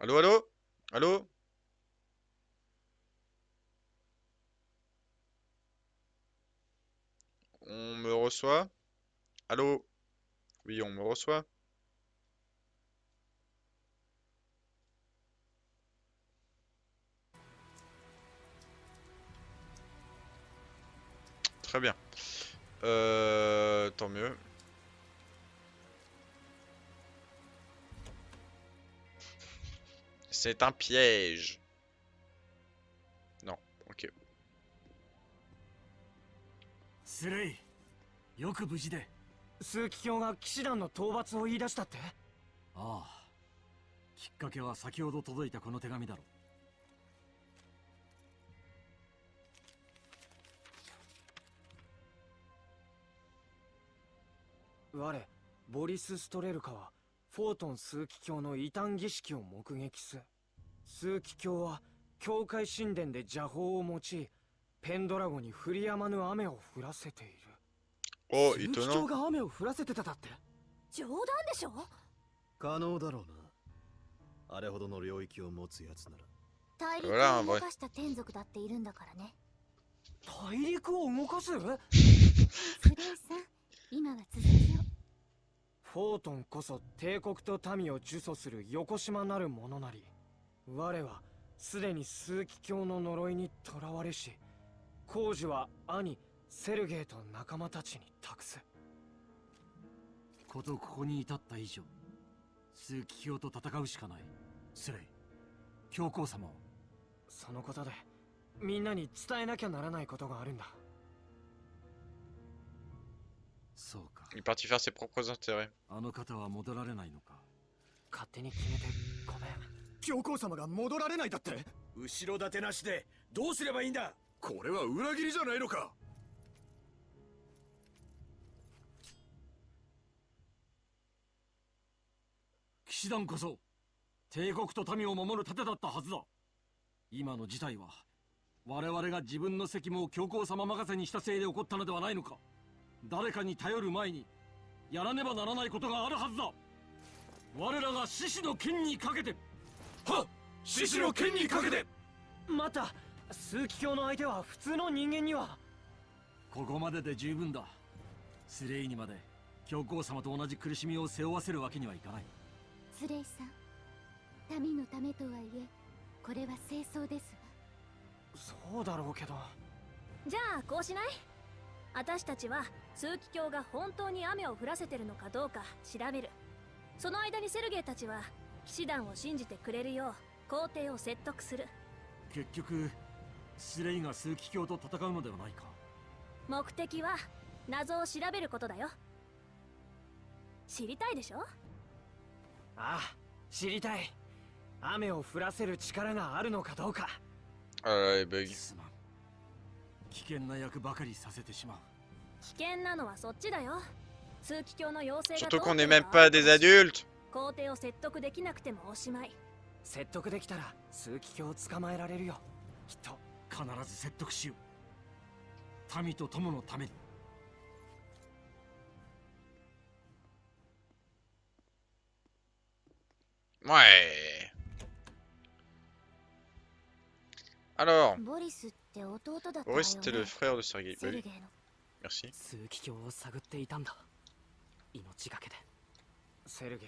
Allô, allô? Allô? On me reçoit? Allô? Oui, on me reçoit? Très bien. Tant mieux. C'est un piège. Non, ok. スレイ、よく無事で。枢機卿が騎士団の討伐を言い出したって？ああ。きっかけは先ほど届いたこの手紙だろう。我、ボリス・ストレルカは、フォートン枢機卿の異端儀式を目撃す。枢機卿は、教会神殿で邪法を用い、ペンドラゴに降り止まぬ雨を降らせている。Oh, 枢機卿 étonnant. が雨を降らせてただって？冗談でしょ。可能だろうな。あれほどの領域を持つやつなら。大陸 Voilà, を un 動 vrai. かした天族だっているんだからね。大陸を動かす？スレイさん、今は続きを。フォートンこそ帝国と民を呪詛する横島なる者なり。我はすでに枢機卿の呪いに囚われし、工事は兄セルゲイと仲間たちに託す。ことここに至った以上、枢機卿と戦うしかない。スレイ、教皇様を。そのことでみんなに伝えなきゃならないことがあるんだ。そうか。 Il est parti faire ses propres intérêts. あの方は戻られないのか。勝手に決めてごめん。教皇様が戻られないだって？後ろ盾なしでどうすればいいんだ。これは裏切りじゃないのか。騎士団こそ帝国と民を守る盾だったはずだ。今の事態は我々が自分の責務を教皇様任せにしたせいで起こったのではないのか。誰かに頼る前にやらねばならないことがあるはずだ。我らが獅子の剣にかけて。はっ、獅子の剣にかけて。また枢機卿の相手は普通の人間には。ここまでで十分だ。スレイにまで教皇様と同じ苦しみを背負わせるわけにはいかない。スレイさん、民のためとはいえ、これは清掃です。そうだろうけど。じゃあこうしない？私たちは枢機卿が本当に雨を降らせてるのかどうか調べる。その間にセルゲイたちは騎士団を信じてくれるよう皇帝を説得する。結局スレイが枢機卿と戦うのではないか。目的は謎を調べることだよ。知りたいでしょ？ああ、知りたい。雨を降らせる力があるのかどうか。Ah là, les bugs. すまん。危険な役ばかりさせてしまう。危険なのはそっちだよ。枢機卿の要請が Surtout 通 qu'on って n'est れ même ば pas des adultes. 皇帝を説得できなくてもおしまい。説得できたら枢機卿を捕まえられるよ。きっと必ず説得しよう。民と友のために。Ouais. Alors, ボリスって弟だったわよ Boris, c'était le ね。 frère de Sergei. セ Bah ル oui, ゲイの。 merci. 枢機卿を探っていたんだ。命がけで。セルゲ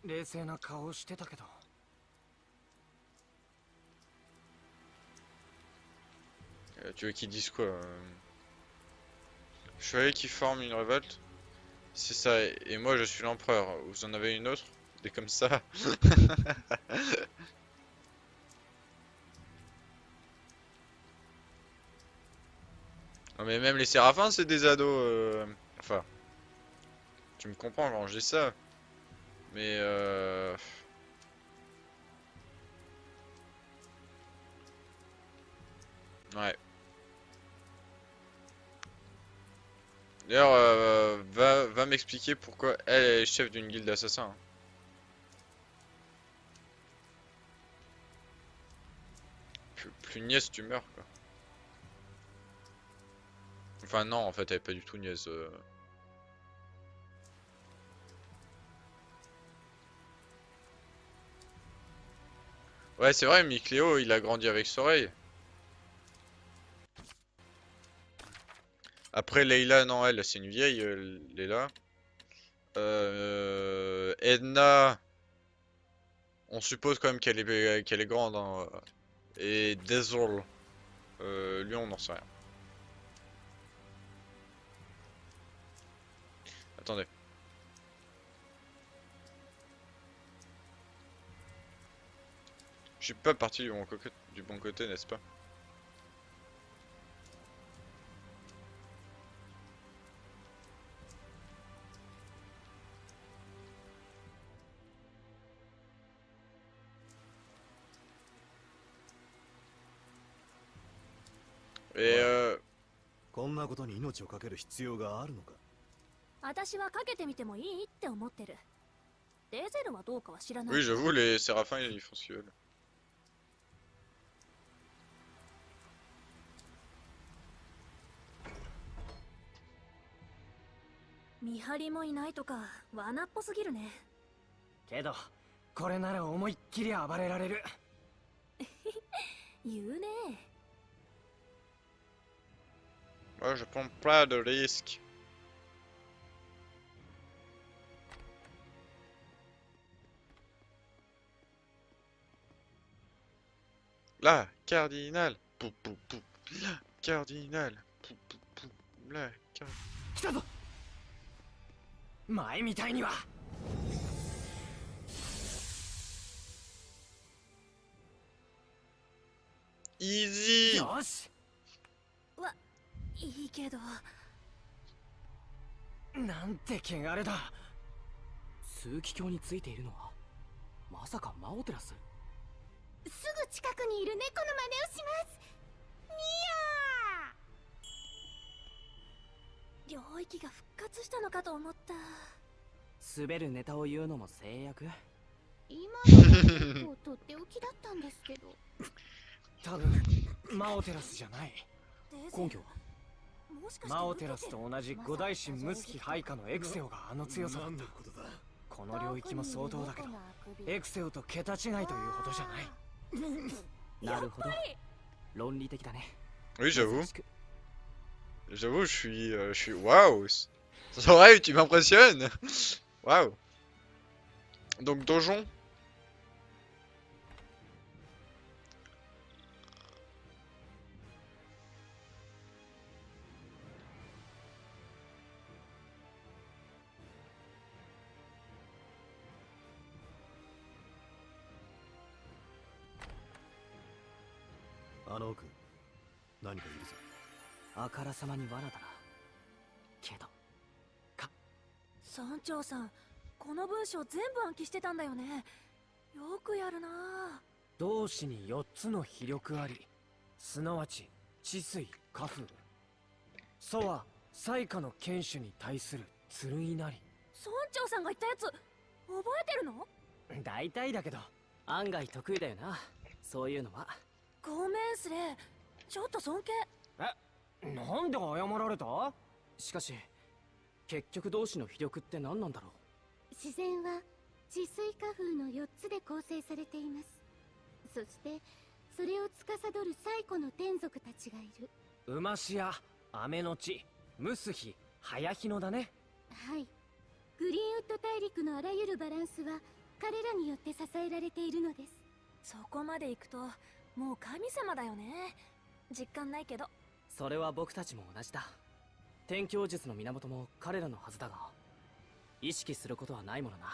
イ、冷静な顔をしてたけど。Tu veux qu'ils disent quoi Chevalier qui forme une révolte? C'est ça, et moi je suis l'empereur. Vous en avez une autre? Des comme ça. Non mais même les séraphins c'est des ados. Enfin, tu me comprends quand je dis ça. Mais ouais. D'ailleurs, va m'expliquer pourquoi elle est chef d'une guilde d'assassins. Hein. Plus niaise, tu meurs quoi. Enfin non, en fait, elle est pas du tout niaise. Ouais, c'est vrai, Mikleo, il a grandi avec Soreil. Après, Leila, non, elle, c'est une vieille, Leila. Edna, on suppose quand même qu'elle est grande. Hein. Et Dezol, lui, on n'en sait rien. Attendez. Je suis pas parti du bon côté, n'est-ce pas? Et こんなことに命を懸ける必要があるのか。私はかけてみてもいいって思ってる。デゼルはどうかは知らない。 oui, j'avoue, les séraphins, ils font ce qu'ils veulent. 見張りもいないとか罠っぽすぎるね。けどこれなら思いっきり暴れられる。言うね。 Moi, je prends pas de risques. La cardinal. Pou, pou, pou. La cardinal. Pou, pou, pou. La cardinal. 来たぞ。前みたいには。Easy. よし。いいけど。なんて汚れだ。枢機卿についているのはまさかマオテラス。すぐ近くにいる猫の真似をします。ミ領域が復活したのかと思った。滑るネタを言うのも制約。今のは結構とっておきだったんですけど。多分マオテラスじゃない。根拠はもしかしてマオテラスと同じ五大神ムスキ配下のエクセオがあの強さだった。この領域も相当だけどエクセオと桁違いというほどじゃない。なるほど。論理的だね。 Oui, j'avoue. J'avoue, je suis. Waouh! Soraya, tu m'impressionnes! Waouh! Donc, donjon. Anoku, 何かいるぞ。あからさまに罠だな。けど村長さん、この文章全部暗記してたんだよね。よくやるな。同志に4つの秘力あり、すなわち治水火風。祖は災禍の剣手に対する剣なり。村長さんが言ったやつ覚えてるの？大体だけど案外得意だよな、そういうのは。ごめんスレイ、ちょっと尊敬。なんで謝られた？しかし結局同志の秘力って何なんだろう。自然は治水火風の4つで構成されています。そしてそれを司る最古の天族たちがいる。馬シや雨の地ムスヒ早日野だね。はい、グリーンウッド大陸のあらゆるバランスは彼らによって支えられているのです。そこまで行くともう神様だよね。実感ないけど。それは僕たちも同じだ。天教術の源も彼らのはずだが意識することはないものな。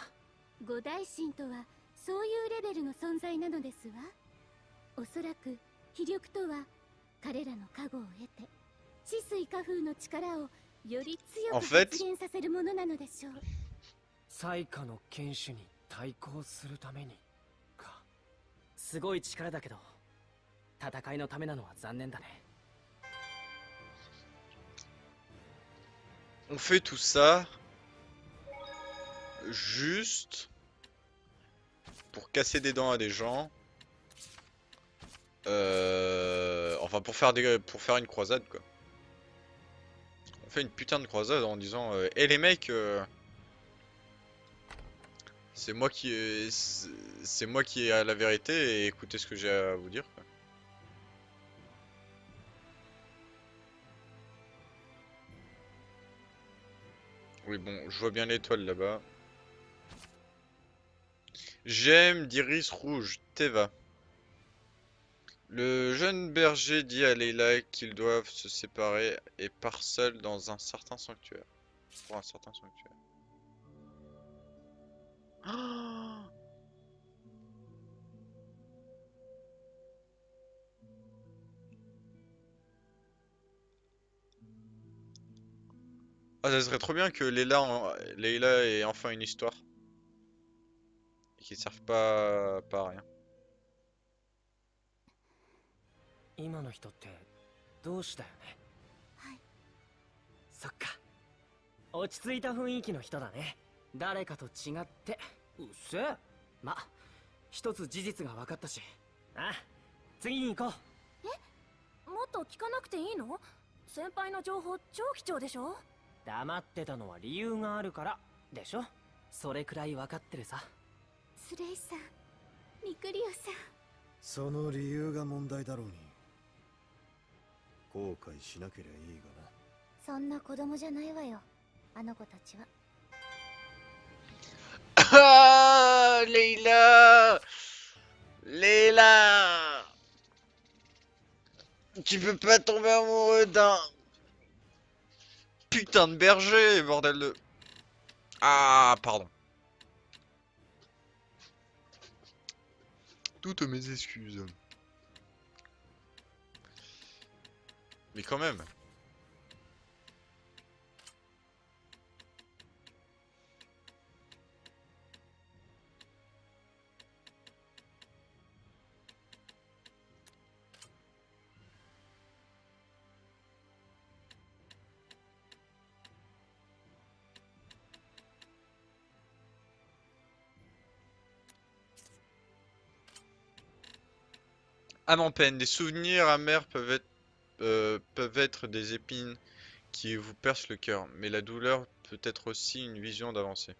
五大神とはそういうレベルの存在なのですわ。おそらく秘力とは彼らの加護を得て治水火風の力をより強く実現させるものなのでしょう。災禍の剣手に対抗するためにか。すごい力だけど戦いのためなのは残念だね。On fait tout ça juste pour casser des dents à des gens. Enfin pour faire une croisade quoi. On fait une putain de croisade en disant les mecs c'est moi qui ai la vérité et écoutez ce que j'ai à vous dire, quoi. Oui, bon, je vois bien l'étoile là-bas. J'aime d'Iris rouge, Teva. Le jeune berger dit à Leila qu'ils doivent se séparer et part seul dans un certain sanctuaire. Pour un certain sanctuaire. Ah, ça serait trop bien que Leila ait enfin une histoire. Et qu'ils servent pas à rien. 今の人って同志だよね。はい。そっか。落ち着いた雰囲気の人だね。誰かと違って。うっせえ。ま、一つ事実が分かったし。あ、次に行こう。もっと聞かなくていいの？先輩の情報超貴重でしょ？黙ってたのは理由があるからでしょ。それくらい分かってるさ。スレイさん、ミクリオさん。その理由が問題だろうに。後悔しなければいいがな。そんな子供じゃないわよ、あの子たちは。Ah, Leila! Leila! Tu peux pas tomber amoureux d'un putain de berger, bordel de... Ah, pardon. Toutes mes excuses. Mais quand même. Âme en peine, des souvenirs amers peuvent être des épines qui vous percent le cœur, mais la douleur peut être aussi une vision d'avancée.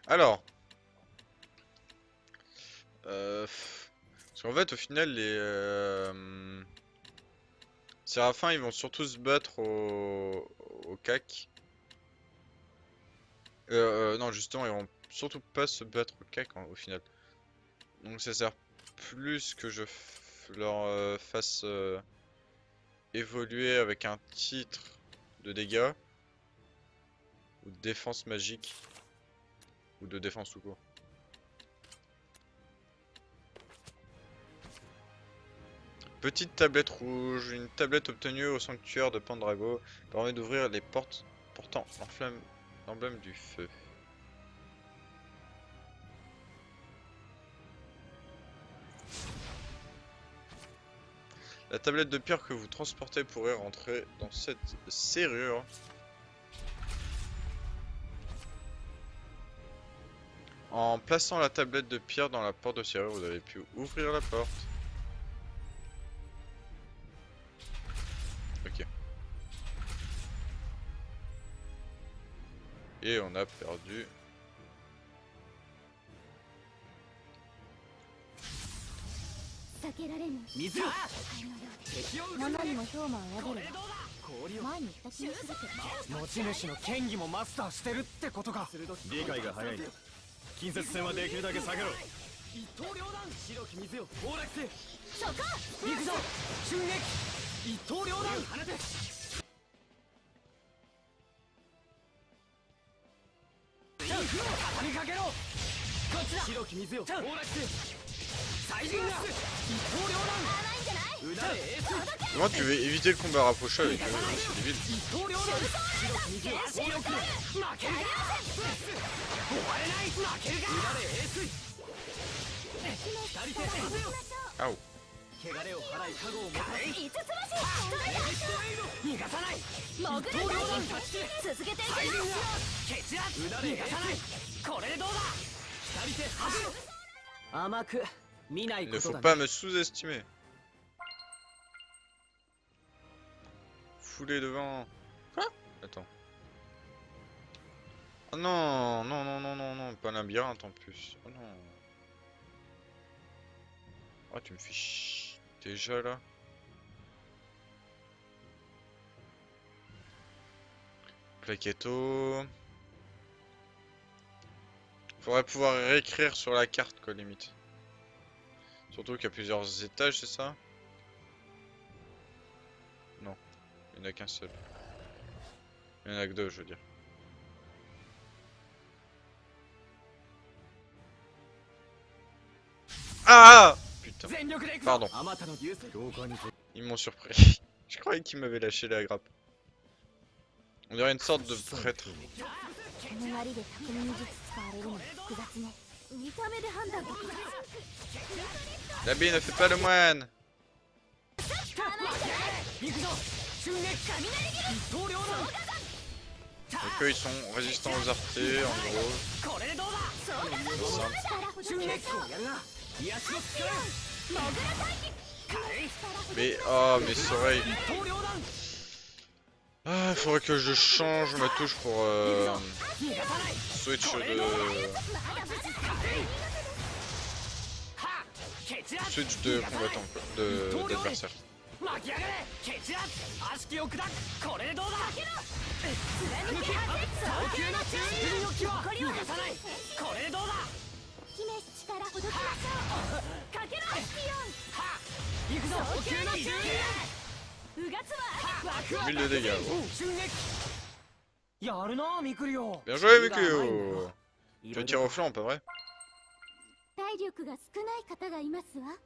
Alors, parce qu'en fait, au final, les Séraphins, ils vont surtout se battre au CAC. Non, justement, ils vont surtout pas se battre au CAC au final. Donc ça sert plus que je leur fasse évoluer avec un titre de dégâts ou de défense magique ou de défense tout court. Petite tablette rouge, une tablette obtenue au sanctuaire de Pendrago permet d'ouvrir les portes portant l'emblème du feu. La tablette de pierre que vous transportez pourrait rentrer dans cette serrure. En plaçant la tablette de pierre dans la porte de serrure, vous avez pu ouvrir la porte. Et on a perdu.水よ生にも氷馬を宿る氷を前に言った気がするけど持ち主の剣技もマスターしてるってことか理解が早いな。近接戦はできるだけ避けろ。一刀両断白き水よ崩落せそこ行くぞ瞬撃一刀両断放て畳みかけろこっちだ白き水よ崩落せ最人が一刀両断甘いんじゃないうなれエース Comment tu veux éviter le combat rapproché avec eux? C'est débile. 一刀両断白き水よ崩落せ負けるか終われない負けるかうなれエース二人手Aouh. 汚れを払い加護をもたら5つ星逃がさない潜る一刀両断大立ち続けていく最人が蹴散らうなれ逃がさないこれでどうだ二人手走る甘く見ない Il こ ne と faut だ pas me sous-estimer. Foulée devant. Quoi? Attends. Oh non, non, non, non, non, non, pas un labyrinthe en plus. Oh non. Oh, tu me fais chier déjà là. Plaquetto. Faudrait pouvoir réécrire sur la carte quoi limite. Surtout qu'il y a plusieurs étages, c'est ça? Non, il n'y en a qu'un seul. Il n'y en a que deux, je veux dire. Ah! Putain, 全力で行く Pardon. あまたの流星強化に ils m'ont surpris. Je croyais qu'ils m'avaient lâché la grappe. On dirait une sorte de prêtre. この槍で巧みに術使われるのは複雑ね見た目で判断できる L'habit ne fait pas le moine! 行くぞ瞬撃一刀両断 Donc eux ils sont résistants aux artés en gros. これでどうだ Simple. 瞬撃やるな癒しの力軽い Mais oh mes oreilles. 一刀両断 Ah, faudrait que je change ma touche pour 逃がさない switch de は蹴散ら switch de combattant quoi, de d'adversaire. 巻き上がれ蹴散ら悪しきを砕くこれでどうだ貫き早急な注意の気は逃がさないこれでどうだ姫力ほどきましょうかけろピヨン行くぞ早急な注意うがつは 1000 de dégâts. Oh. 瞬撃やるなミクリオ Bien joué Miku! Tu veux tirer au flanc, pas vrai? 体力が少ない方がいますわ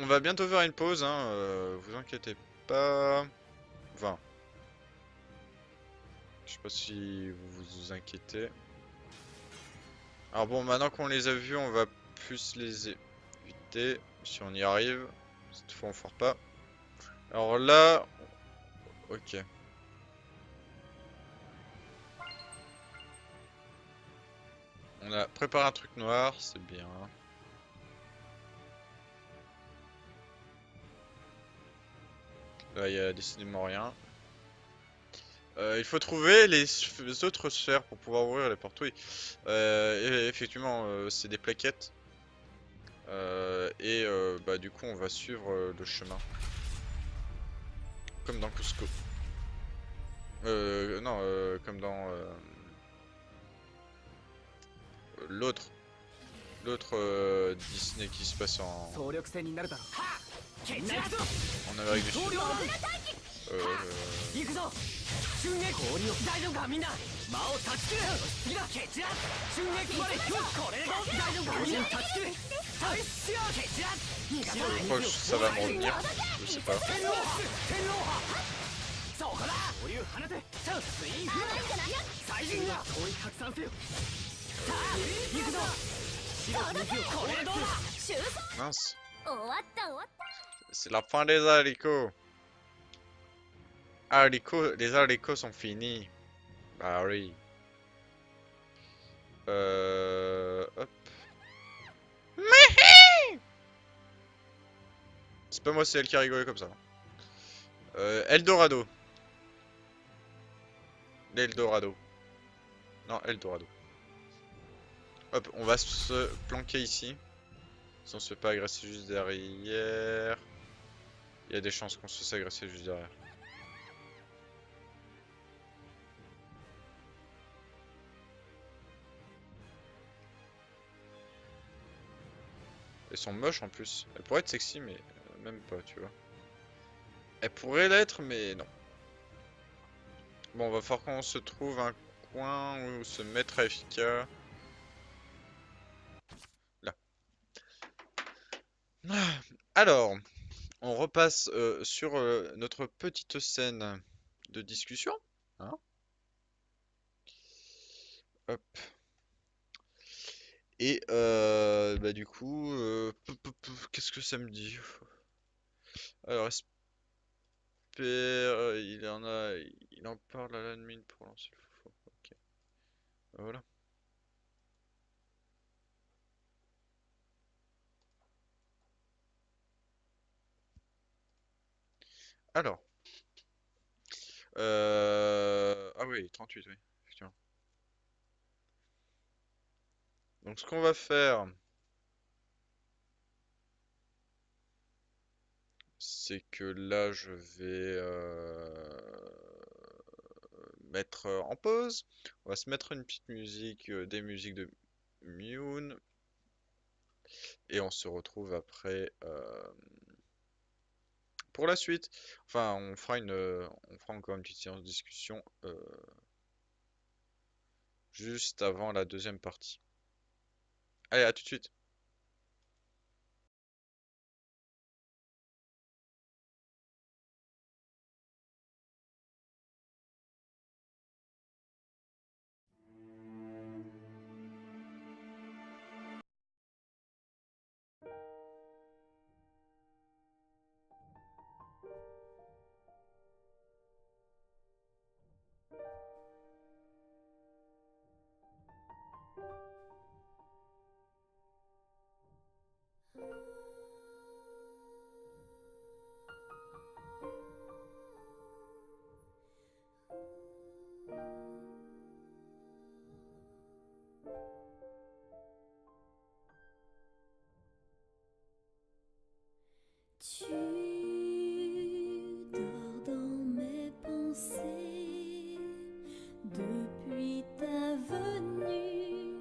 On va bientôt faire une pause, hein, vous inquiétez pas. Enfin, je sais pas si vous vous inquiétez. Alors bon, maintenant qu'on les a vus, on va plus les éviter, si on y arrive. Cette fois on foire pas. Alors là, ok. On a préparé un truc noir, c'est bien. Là, il y a décidément rien. Il faut trouver les autres sphères pour pouvoir ouvrir les portes. Oui, et effectivement, c'est des plaquettes. Bah, du coup, on va suivre le chemin. Comme dans Cusco. Non, comme dans l'autre Disney qui se passe en 総力戦になるだろう蹴散らす Amérique du 一刀 Sud. 両断行くぞ瞬撃氷を大丈夫かみんな間を断ち切る次だ蹴散らす瞬撃までこれでどう大丈夫かみんな断ち切る大死よ蹴散らす逃がさない Pourquoi ça va me revenir? Je sais pas. 天皇派そこだ保留放てツインフラ最人が遠い拡散せよさあ行くぞ白き水をこれでどうだ Mince. 終わった終わった C'est la fin des haricots. Les haricots sont finis. Bah oui. Hop. C'est pas moi, c'est elle qui a rigolé comme ça. Eldorado. L'Eldorado. Non, Eldorado. Hop, on va se planquer ici. Si on se fait pas agresser juste derrière. Il y a des chances qu'on se fasse agresser juste derrière. Elles sont moches en plus. Elles pourraient être sexy, mais même pas, tu vois. Elles pourraient l'être, mais non. Bon, va falloir qu'on se trouve un coin où se mettre AFK. Là. Alors, on repasse sur notre petite scène de discussion. Hein. Hop. Et bah du coup, qu'est-ce que ça me dit? Alors, il en parle à l'admin pour lancer le faux. Ok, voilà. Alors, ah oui, 38, oui, effectivement. Donc ce qu'on va faire, c'est que là, je vais mettre en pause. On va se mettre une petite musique, des musiques de Mune. Et on se retrouve après pour la suite. Enfin, on fera encore une petite séance de discussion juste avant la deuxième partie. Allez, à tout de suite. Tu dors dans mes pensées depuis ta venue.